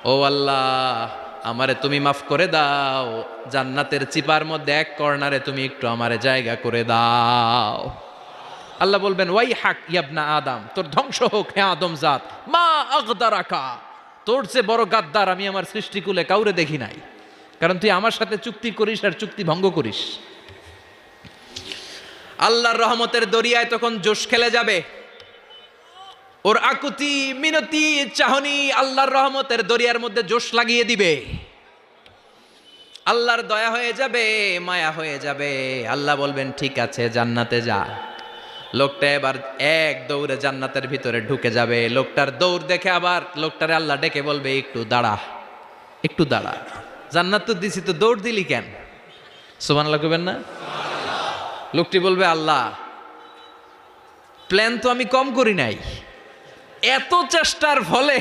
ও আল্লাহ, আমারে তুমি মাফ করে দাও, জান্নাতের চিপার মধ্যে এক কর্নারে তুমি একটু আমারে জায়গা করে দাও। আল্লাহ বলবেন, ওয়াই হাক ইয়াবনা আদম, তোর ধ্বংস হোক হে আদম জাত, মা আগদারাকা, তোর চেয়ে বড় গাদ্দার আমি আমার সৃষ্টিকুলে কাউরে দেখি নাই। কারণ তুই আমার সাথে চুক্তি করিস আর চুক্তি ভঙ্গ করিস। আল্লাহর রহমতের দরিয়ায় তখন জোশ খেলে যাবে। ওর আকুতি মিনতি চাহনি আল্লাহর রহমতের দরিয়ার মধ্যে জোশ লাগিয়ে দিবে। আল্লাহর দয়া হয়ে যাবে, মায়া হয়ে যাবে। আল্লাহ বলবেন, ঠিক আছে জান্নাতে যা। লোকটা এবার এক দৌড়ে জান্নাতের ভিতরে ঢুকে যাবে। লোকটার দৌড় দেখে আবার লোকটারে আল্লাহ ডেকে বলবে, একটু দাঁড়া, একটু দাঁড়া, জান্নাত তো দিছি, তো দৌড় দিলি কেন? সুবহানাল্লাহ কইবেন না? লোকটি বলবে, আল্লাহ প্ল্যান তো আমি কম করি নাই, এত চেষ্টার ফলে